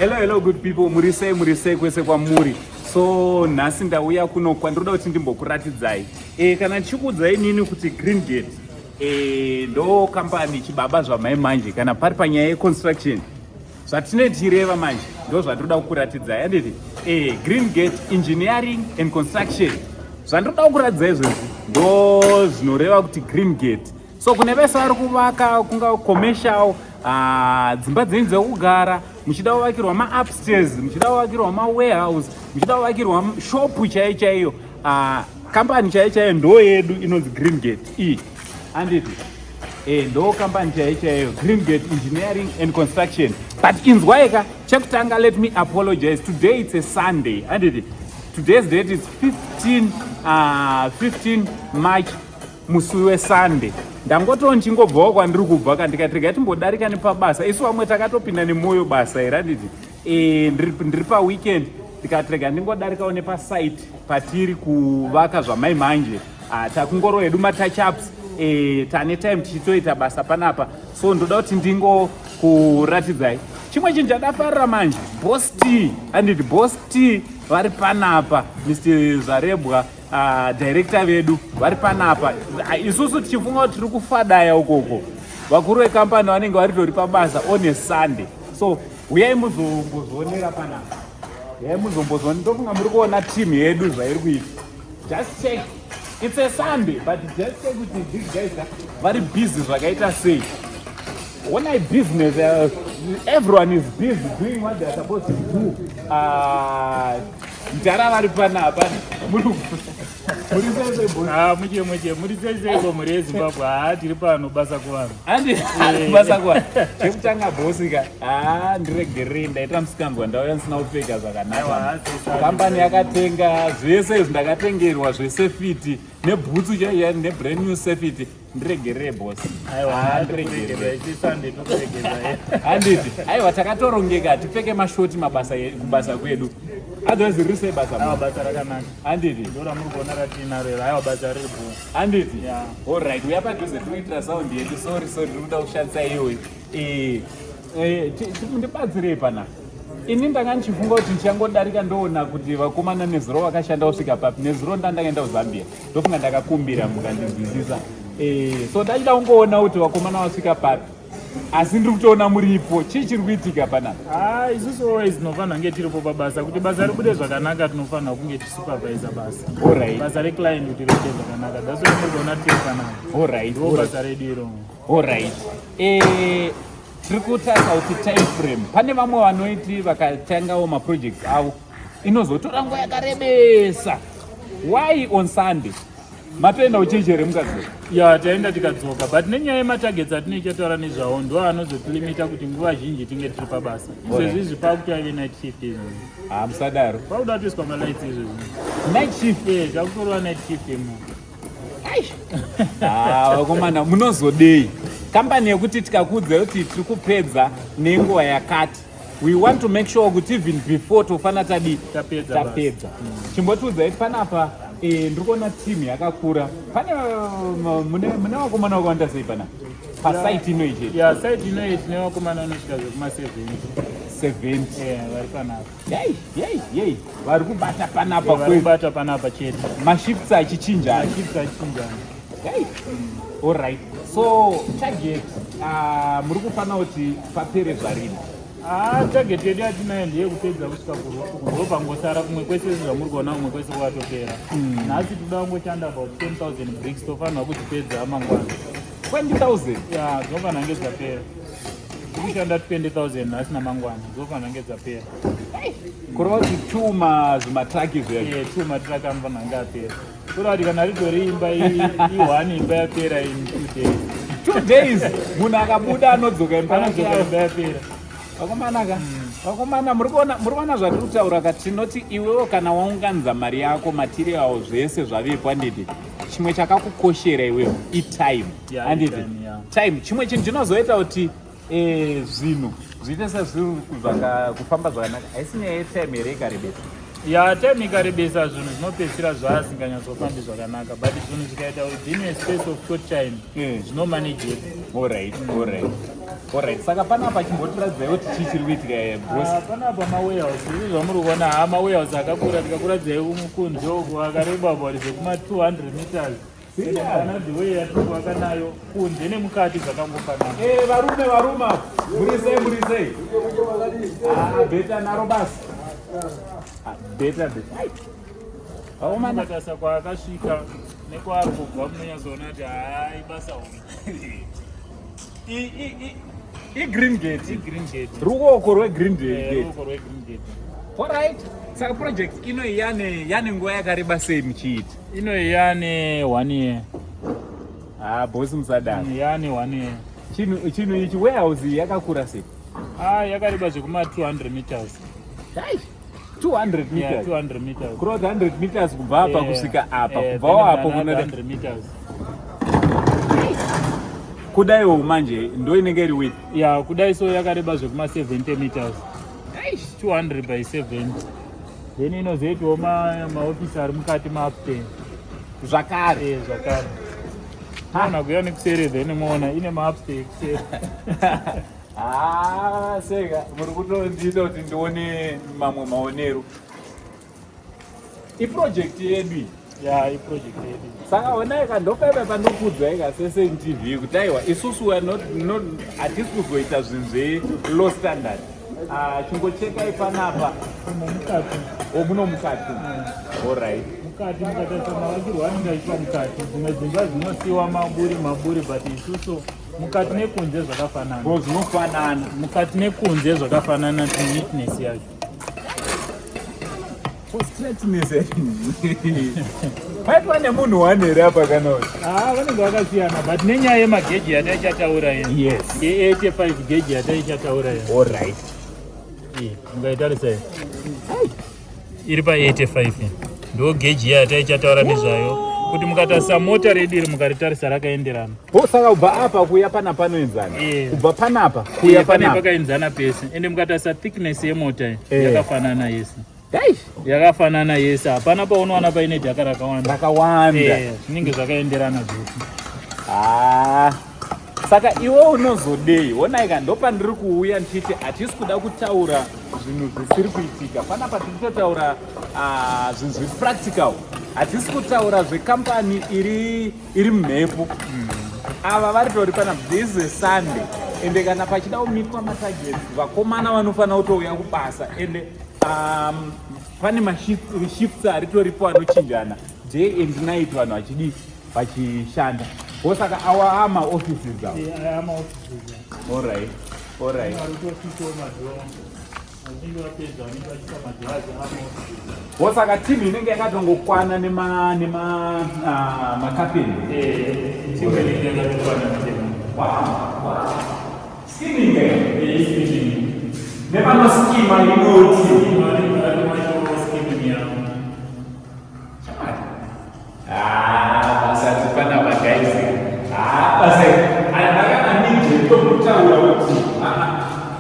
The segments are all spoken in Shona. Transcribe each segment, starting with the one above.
Hello good people, murisei kwese kwamuri. So nhasi ndauya kuno kwandoda kuti ndimbokuratidzai. Kana ndichikuudzai nini kuti Green Gate ndo kambani chibaba zvamai manje kana pari panyaya yeconstruction. Zvatinotireva manje ndo zvandoda kukuratidzai. Handiti? Green Gate Engineering and Construction. Zvandoda kukuratidzai izvozvi ndo zvinoreva kuti Green Gate. So kune vese vari kuvaka kunga commercial dzimba dzenyu dzekugara, muchida kuvakirwa ma-upstairs, muchida kuvakirwa ma-warehouse, muchida kuvakirwa shopu chaiyo, kambani chaiyo ndo yedu inonzi Green Gate iyi. Handiti? Ndo kambani chaiyo Green Gate Engineering and Construction. But inzwaika chekutanga, let me apologize. Today it's a Sunday. Handiti? Today's date is 15 March, musi weSunday. Ndangoto nchingobvawo kwandiri kubva kandikatirega timbodarika nepabasa. Isu vamwe takatopinda nemoyo basa here. Handiti? Ndiri paweekend ndikatirega ndingodarikawo nepasite patiri kuvaka zvamai manje. Takungoro hedu matouch-ups, tane time tichitoita basa panapa. So ndoda kuti ndingokuratidzai chimwe chinhu chadafarira manje. Boss T, handiti Boss T vari panapa, Mr. Zarebwa, director vedu vari panapa. Isusu tichifunga kuti tiri kufadaya ukoko, vakuru vekambani vanenge varitori pabasa on a Sunday. So uyai muzombozonera panapa, uyai muzombozonera. Ndofunga muri kuona team yedu zvairi kuita. Just check, it's a Sunday, but just check kuti these guys vari busy zvakaita sei. When I business, everyone is busy doing what they are supposed to do. Ndara vari panapa. Murisezeko muri eZimbabwe. Tiri pano basa kuvanhu. Basa kuvanhu. Chekutanga bosika. Ndiregerei ndaita musikanzwa ndauya ndisina kupfeka zvakanaka. Kambani yakatenga zvese izvi ndakatengerwa zvesafety nebhutsu chaiya nebrand new safety. Ndiregerei boss. Ndiregerei. Handiti? Aiwa takatorongeka tipfeke mashoti mabasa kubasa kwedu. Otherwise rise basa. Basa rakanaka. Handiti? Ndora muri kuona ratinaro here. Aiwa basa riri bhu. Handiti? Alright, uya padhuze tinoitira sound yedu. Sorry, ndinoda kushandisa iwe. Ndibatsirei panapa. Ini ndanga ndichifunga kuti ndichangodarika ndoona kuti vakomana nezuro vakashanda kusvika papi. Nezuro ndandaenda kuZambia. Ndofunga ndakakumbira mukandinzwisisa. So ndachida kungoona kuti vakomana vasvika papi. Asi ndiri kutoona muripo. Chii chiri kuitika panapa? Isusu always tinofanira kunge tiripo pabasa. Kuti basa ribude zvakanaka tinofanira kunge tichisupervisa basa. Alright. Basa reclient kuti ribude zvakanaka. That's why muri kuona tiri panapa. Alright. Ndo basa redu iro. Alright. Tiri kutarisa kuti time frame. Pane vamwe vanoiti vakatangawo maprojects avo inozotora nguva yakarebesa. Why on Sunday? Matoenda uchenjere mukadzoka? Taenda tikadzoka, but nenyaya yematagets atinenge taura nezvawo ndo anozotilimita kuti nguva zhinji tinge tiri pabasa. Izvezvi pakuti ave night shift izvozvi. Musadaro. Pakuda toiswa malights izvozvi. Night shift? Takutorwa night shift imo. Vakomana munozodei? Kambani yekuti tikakuudzai kuti tiri kupedza nenguva yakati. We want to make sure kuti even before tofana tapedza. Chimbotiudzai panapa. Ndiri kuona team yakakura. Pane mune vakomana vakawanda sei panapa? Pasite ino ichi? Site ino iyi tine vakomana vanosvika zvekuma-70. Vari panapa. Yei. Vari kubata panapa. Vari kubata panapa chete. Mashifts achichinjana. Alright. So target muri kufanira kuti papere zvarini? Target yedu yatinayo ndeyekupedza kusvika kurufu. Ndo pangosara kumwe kwese zvamuri kuona kumwe kwese kwatopera. Nhasi toda kungoshanda about 10,000 bricks tofanira kudzipedza amangwana. 20,000? Dzinofanira kunge dzapera. Tikushanda 20,000 nhasi namangwana. Dzinofanira kunge dzapera. Kureva kuti chuma zvimatraki zvezvo? Chuma traki anofanira kunge apera. Kureva kuti kana ritori imba i1 imba yapera in 2 days. 2 days? Munhu akabuda anodzoka imba yapera. Vakomana muri kuona zvatiri kutaura kati tinoti iwewo kana waunganidza mari yako material zvese zvavepo. Handiti? Chimwe chakakukoshera iwewo itime. Handiti? Time chimwe chinhu chinozoita kuti zvinhu zviite sezviri kufamba zvakanaka. Haisi nyaya yetime here ikarebesa? Time ikarebesa zvinhu zvinopedzisira zvaasinganyatsofambi zvakanaka, but zvinhu zvikaita within a space of short time zvinomanageka. Alright. Alright, saka panapa chimbotiradzai kuti chii chiri kuitika boss? Panapa mawarehouse izvi zvamuri kuona mawarehouse akakura tikakuradzai kunze uku akareba bhari zvekuma 200 meters. Kana dhiwe yatirikuwaka nayo kunze nemukati zvakangofanana. Varume murisei bheta naro basi bheta matasa kwaakasvika nekwaari kubva munonyazoona kuti hai basa igreen gate ruoko rwegreen gate. Alright, saka project ino yane nguva yakareba sei muchiita? Ino yane 1 year. Bosi musadaro. Yane 1 year. Chinhu ichi warehouse yakakura sei? Yakareba zvekuma 200 meters. 200 meters. Yeah, 200 meters. Cross 100 meters kubva apa kusvika apa. Kubva apo kunoda 100 meters. Kudaiwo manje ndo inenge iri width. Yeah, kudai so yakareba zvekuma 70 meters. 200 by 70. Then inozoitawo maofisi ari mukati maupstairs. Zvakare. Zvakare. Kana kuya nekusere then muona ine maupstairs kusere. Sega muri kutondiita kuti ndione mamwe maonero. Iproject yedu iyi. Yeah, iproject yedu. Saka onai kandopepe pandokudzwa ika seSNTV kuti aiwa isusu hatisi kuzoita zvinhu zvelow standard. Chingochekai panapa muno mukati. Alright. Mukati mukataisa mavakirwo anenge achiitwa mukati. Dzimwe dzimba dzinosiiwa maburi but isusu mukati nekunze zvakafanana. Zvinofanana. Mukati nekunze zvakafanana neatness yacho. Straightness. Paitwa nemunhu one here apa kana kuti? Vanenge vakasiyana but nenyaya yemageji yataitaura ino. Yes. Ye85 geji yataitaura ino. Alright. Mungaitarisai. Iri pa85 ndo geji yataitaura nezvayo kuti mukatarisa mota rediri mukaritarisa rakaenderana. Saka kubva apa kuya pana panoenzana. Kubva panapa kuya panapa pakaenzana pese. Ende mukatarisa thickness yemota yakafanana yese. Yakafanana yese. Hapana paunowana paine dhaka rakawanda. Zvinenge zvakaenderana zvose. Saka iwe unozodei onaika ndopandiri kuuya ndichiti hatisi kuda kutaura zvinhu zvisiri kuitika. Panapa tiri kutotaura zvinhu zviri practical. Hatisi kutaura zvekampani iri mumhepo. Ava vari tori panapa, this is Sunday. Ende kana pachida kumitwa matargets vakomana vanofanira kutouya kubasa. Ende pane mashifts aritoripo anochinjana day and night vanhu vachishanda. Saka awa offices avo. Alright. Saka timu inenge yakatongokwana nemakapeni. Skimming. Nepanoskima inoti. Basa tipana magaisi.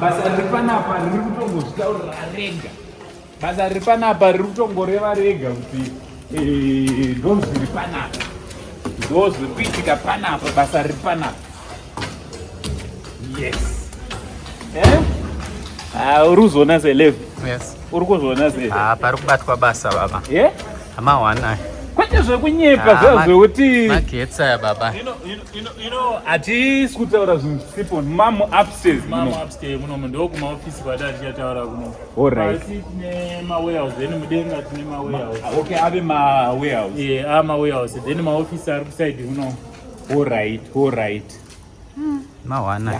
Basa ripanapa riri kutongozvitaurira rega. Basa ripanapa riri kutongoreva rega kuti ndozviri panapa. Ndozviri kuitika panapa, basa riri panapa. Yes. Uri kuzona se11? Yes. Uri kuzona se? Pari kubatwa basa baba. Amawana. Kwete zvekunyepa zvekuti magetsi aya baba. Hatisi kutaura zvinhu sipo mamu upstairs muno ndo kumaofisi kwatari tichataura kuno. Alright. Pasi tine mawarehouse then mudenga tine mawarehouse. Okay, ave mawarehouse. Mawarehouse then maofisi ari kusaidi kuno. Alright. Mawana.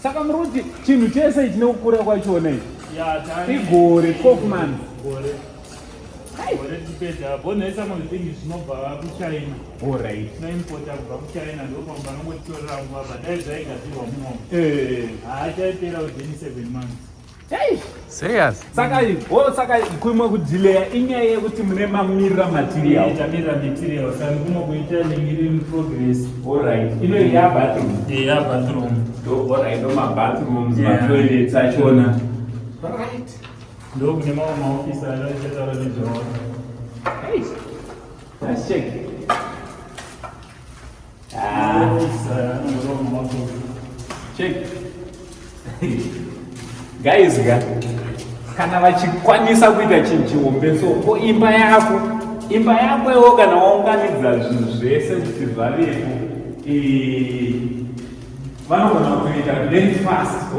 Saka muri kuti chinhu chese chine kukura kwachona ichi igore 12 months. Bonesa muzvinhu zvinobva kuchina. Alright. Tinoimpota kubva kuchina ndopanongotitorera nguva but dai zvaigadzirwa munomu. Chaipera within 7 months. Serious? Saka kumwe kudileya inyaya yekuti mune mamirira material. Tamirira material saka kunokuita ningiri in progress. Alright. Ino ya bathroom. Bathroom. Alright, no bathrooms, toilets achona. Alright. Ndo kune mamwe maofisi achataura nezvawo. Let's check. Office anongorova maofisi. check guys kana vachikwanisa kuita chinhu chiombeso ko imba yako iwo kana waunganidza zvinhu zvese kuti zvavepo vanogona kuita very fast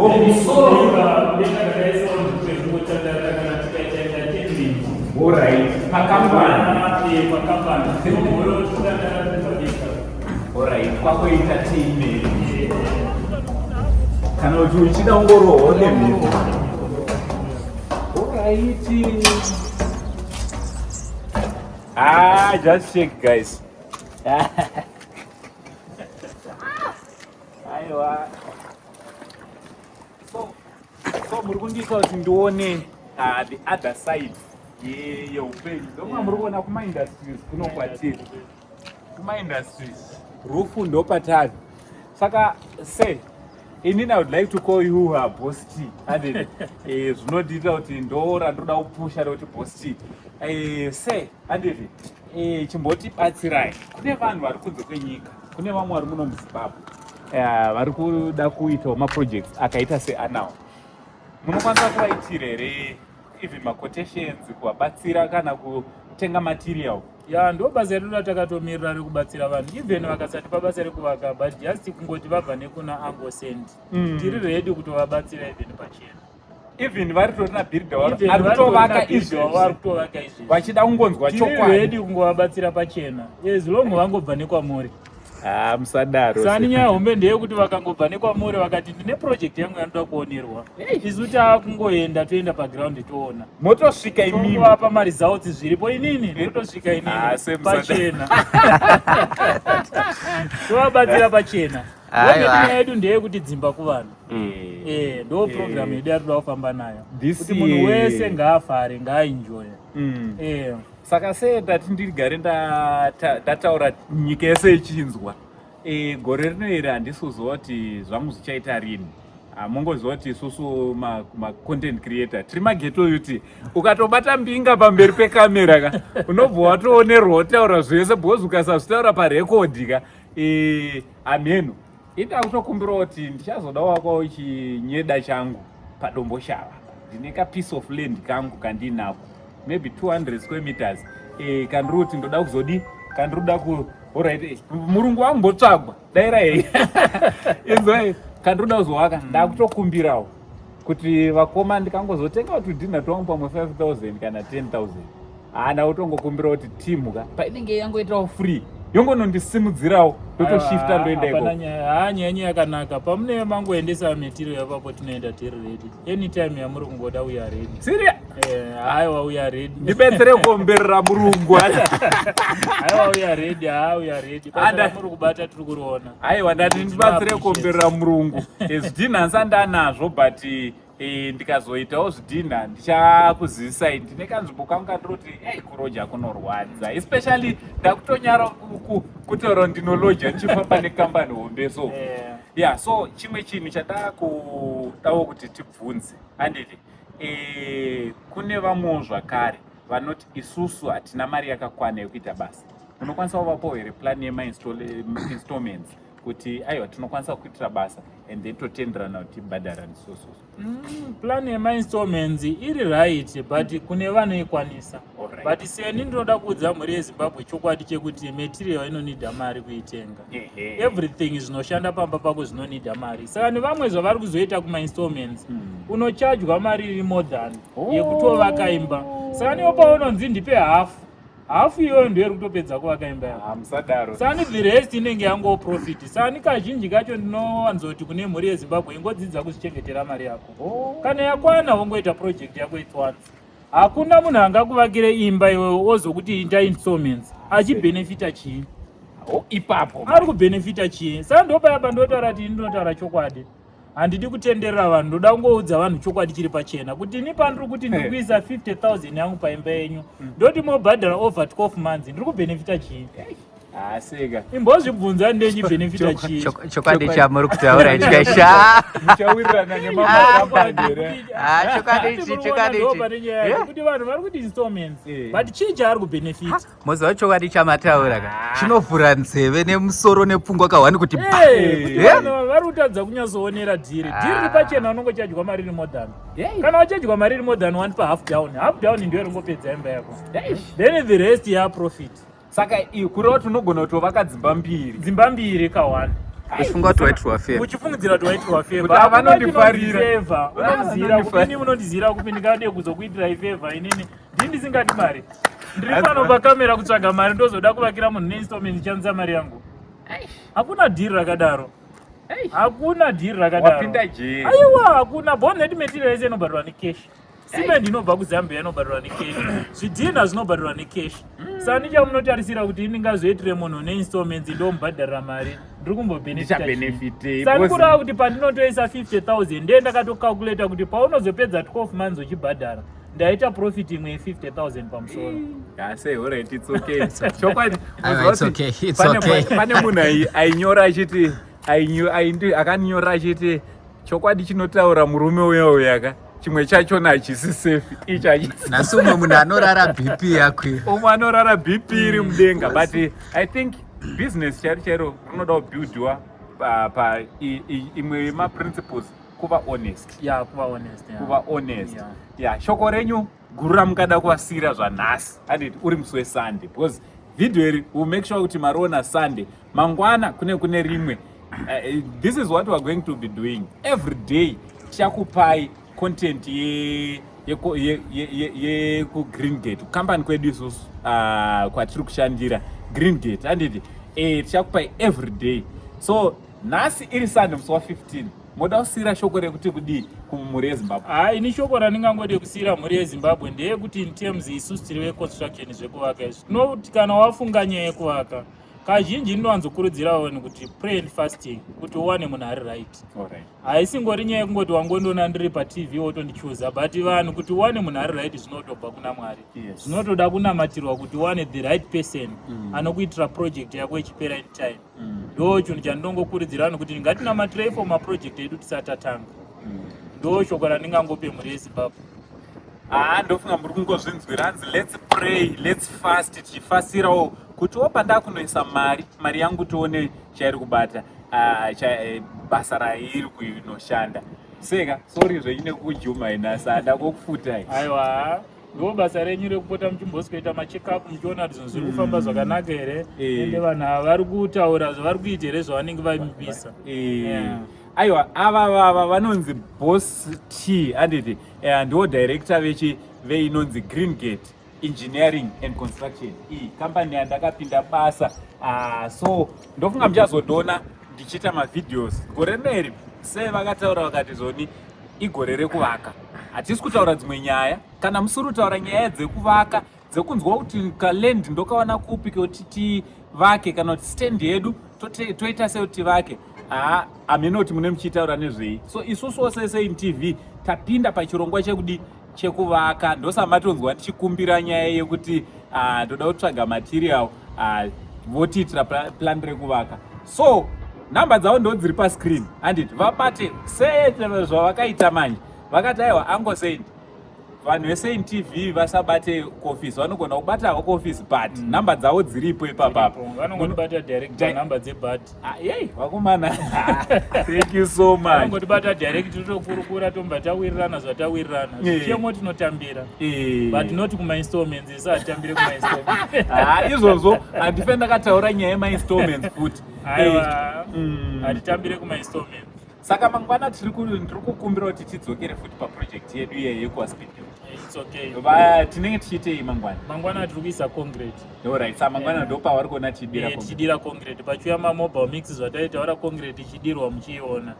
alright pakambani alright kwako entertainment kana kuti uchida ungoroho nemhiko alright just check guys aiwa so muri kundiita kuti ndione the other side yeupenyu ndomwe muri kuona kuma-industries kuno kwatiri kuma-industries rufu ndopatari saka inini I would like to call you boss T and zvinodiita kuti ndo randoda kupusha rekuti boss T anditi chimbotibatsirai kune vanhu vari kunze kwenyika kune vamwe vari muno muZimbabwe vari kuda kuitawo maprojects akaita seanawo munokwanisa kuvaitira here even maquotations kuvabatsira kana kutenga material ndo basa redu takatomirira rekubatsira vanhu even vakasati pabasa rekuvaka but just kungoti vabva nekuna angosend tiri ready kutovabatsira even pachena even vari torina builder arikutovaka izvi vachida kungonzwa chokwadi ready kungovabatsira pachena ezilongo vangobva nekwamuri musadaro sani nyaya hombe ndeyekuti vakangobva nekwamuri vakati ndine project yangu yanoda kuonerwa isu taakungoenda toenda paground toona motosvika imimi vapa maresults zviripo inini ndotosvika inini pachena tovabatsira pachena nyaya yedu ndeyekuti dzimba kuvanhu ndo program yedu yatoda kufamba nayo kuti munhu wese ngaafare ngaaenjoya saka ndati ndigare ndataura nyika yese ichinzwa gore rino iri handisuzwa kuti zvangu zvichaita rini mungoziva kuti isusu macontent creator tiri mageto yuti ukatobata mbinga pamberi pekamera unobva watoonerwa wotaura zvese because ukasazvitaura parekodhi ameno ida kutokumbira kuti ndichazoda wakawo chinyeda changu padombo shava ndine kapiece of land kangu kandinako maybe 200 square meters kandiri kuti ndoda kuzodi kandiroda alright murungu wangu mbotsvagwa daira hei inzwai kandiroda kuzovaka ndakutokumbirawo kuti vakoma ndikangozotenga kuti dinha twangu pamwe 5,000 kana 10,000 ndautongokumbira kuti timuka painenge yangoitawo free yongonondisimudzirawo totoshifta ndoenda iko nyanyi yakanaka pamune mangoendesa material yapapo tinoenda tiri ready anytime yamuri kungoda uya ready siria aiwa uya ready ndibetsere kuomberera murungu aiwa uya ready basa muri kubata tiri kuriona aiwa ndati ndibatsire kuomberera murungu zvidhinha nsandanazvo but ndikazoitawo zvidhinha ndichakuzivisai ndine kanzvimbo kangu kandiroti kuroja kunorwadza especially ndakutonyara kutaura ndinoloja ndichifamba nekambani hombe so chimwe chinhu chada kudawo kuti tibvunze handiti kune vamwewo zvakare vanoti isusu hatina mari yakakwana yekuita basa unokwanisa kuvapo here plan yema-installments kuti aiwa tinokwanisa kuitira basa and then totenderana kuti tibhadharani plan yema-installments iri right but kune vanoikwanisa but seni ndinoda kuudza mhuri yeZimbabwe chokwadi chekuti material inonidha mari kuitenga everything zvinoshanda pamba pako zvinonidha mari saka nevamwe zvavari kuzoita kuma-installments unochajwa mari iri more than yekutovaka imba saka niwo paunonzi ndipe hafu iyoyo ndo iri kutopedza kuvaka imba yako sani the rest inenge yango profit sani kazhinji kacho ndinowanzoti kune mhuri yeZimbabwe ingodzidza kuzvichengetera mari yako kana yakwana wongoita project yako once hakuna munhu angakuvakire imba iwewe ozokuti ita installments achibenefita chii ipapo ari kubenefita chii saka ndopayapa ndotaura kuti ndinotaura chokwadi handidi kutenderera vanhu ndoda kungoudza vanhu chokwadi chiri pachena kuti ini pandiri kuti ndiri kuisa 50,000 yangu paimba yenyu ndoti mobhadhara over 12 months ndiri kubenefita chii Aseka. Imbozvibvunza ndenyi benefita chii? Chokwadi chamuri kutaura chikaisha. Muchawirirana nemamakampanire. Chokwadi kuti vanhu vari kuti installments but chii chaari kubenefita? Moziva chokwadi chamataura ka. Chinovhura nzeve nemusoro nepfungwa kahwani kuti vanhu vari kutadza kunyatsoonera dhiri riri pachena unongochadya mariri more than kana wachadya mariri more than one half down ndiyo ringopedza imba yako then the rest yaprofit. Saka kureva tunogona kutovaka dzimba mbiri ka1 uchifunga kuti waitirwa favor uchifungidzira kuti waitirwa favor vanondifarira unondizira kupini munondizira kupi ndingade kuzokuitira favor inini ndini ndisingadi mari ndiri pano pakamera kutsvaga mari ndozoda kuvakira munhu neinstallment ichanza mari yangu. Hakuna dhiri rakadaro. Wapinda jeri. Aiwa hakuna bonnet material yese inobhadharwa necash. Cement inobva kuZambia inobhadharwa necash. Zvidhina zvinobhadharwa necash. Saka ndichamunotarisira kuti ndingazoitire munhu neinstallments ndomubhadharira mari. Ndiri kumbobenefita. Saka kurava kuti pandinotoisa 50,000 ndiye ndakatocalculata kuti paunozopedza 12 months uchibhadhara ndaita profit imwe 50,000 pamusoro. Say alright, it's okay. Chokwadi. It's okay. Pane munhu ainyora achiti akanyora achiti chokwadi chinotaura murume uya ka chimwe chachona hachisi safe icho hachisi. Nasi umwe munhu anorara BP yakwe. Umwe anorara BP iri mudenga but I think business charo rinoda kubuildwa pa imwe yemaprinciples kuva honest. Kuva honest. Shoko renyu guru ramukada kuvasira zvanhasi handiti uri musi weSunday because video iri will make sure kuti mariona Sunday mangwana kune rimwe. This is what we are going to be doing every day. Tichakupai content ye ku Greengate company kwedu isusu kwatiri kushandira Greengate handiti tichakupai every day. So nhasi iri Sunday musi wa15 moda kusira shoko rekuti kudii kumhuri yeZimbabwe. Ini shoko randingangode kusira mhuri yeZimbabwe ndeyekuti in terms isusu tiri veconstruction zvekuvaka izvi tinoti kana wafunga nyaya yekuvaka kazhinji ndinowanzokurudzira vanhu kuti pray and fasting kuti uwane munhu ari right. Haisingori nyaya yekungoti wangondoona ndiri paTV wotondichuza but vanhu kuti uwane munhu ari right zvinotobva kuna Mwari. Zvinotoda kunamatirwa kuti uwane the right person anokuitira project yako ichipera in time. Ndo chinhu chandinongokurudzira vanhu kuti ngatinamatirei for maproject edu tisati tatanga. Ndo shoko randingangope mhuri yeZimbabwe. Ndofunga muri kungozvinzwira hanzi let's pray, let's fast, tichifasirawo kuti wopanda kunoisa mari yangu tione chairi kubata basa rairi kuinoshanda. Seka sorry zveine kujuma inasa ada kokufutai. Aiwa ndo basa renyu rekupota muchimbosweta macheck-up muchiona kuti zvinhu zviri kufamba zvakanaka here ende vanhu ava vari kutaura zvavari kuita here zvavanenge vaimibisa. Aiwa ava vanonzi Boss T handiti ndiwo director veinonzi Greengate Engineering and Construction. Company yandakapinda basa. So ndofunga muchazondoona ndichiita mavideos gore rineri sevakataura vakati zoni igore rekuvaka. Hatisi kutaura dzimwe nyaya kana musiri kutaura nyaya dzekuvaka dzekunzwa kuti kaland ndokawana kupi kuti tivake kana kuti stand yedu toita sei kuti tivake. Hamene kuti mune muchitaura nezvei. So isusu sese TV tapinda pachirongwa chekuvaka ndosamatonzwa tichikumbira nyaya yekuti ndoda kutsvaga material votiitira plan rekuvaka. So namba dzavo ndo dziri pascreen handiti vabate zvavakaita manje vakati aiwa angosendi vanhu veSaint TV vasabate office vanogona kubata office but namba dzavo dziripo ipapapo vanongotibata direct namba dzebhat. Vakomana thank you so much. Vanongotibata direct totokurukura tomba tawirirana zvatawirirana zvichemo tinotambira but not kumainstallments isatambire kumainstallments. Izvozvo handife ndakataura nyaya yemainstallments futi. Hatitambire kumainstallments. Saka mangwana ndiri kukumbira kuti tidzokere futi paproject yedu iye yekuwaSpeed. It's okay. Tinenge tichiitei mangwana? Mangwana tiri kuisa concrete. Alright, saka mangwana ndo pavari kuona tichidira concrete. Pachiuya mobile mix zvataitaura concrete ichidirwa muchiiona.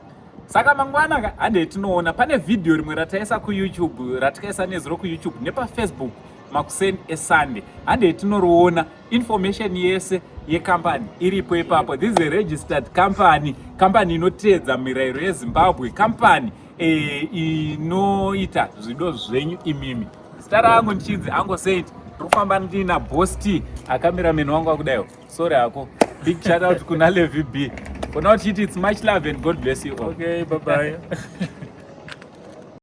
Saka mangwana hande tinoona pane video rimwe rataisa kuYouTube ratakaisa nezuro kuYouTube nepaFacebook makuseni eSunday. Hande tinoriona information yese yecompany iripo ipapo. This is a registered company inoteedza mirayiro yeZimbabwe, company inoita zvido zvenyu imimi. Zita rangu ndichinzi Uncle Saint ndofamba ndina bosti akamera meno wangu akudayo sorry ako big shout out kuna Levi B. For now, it's much love and God bless you all. Okay, bye bye.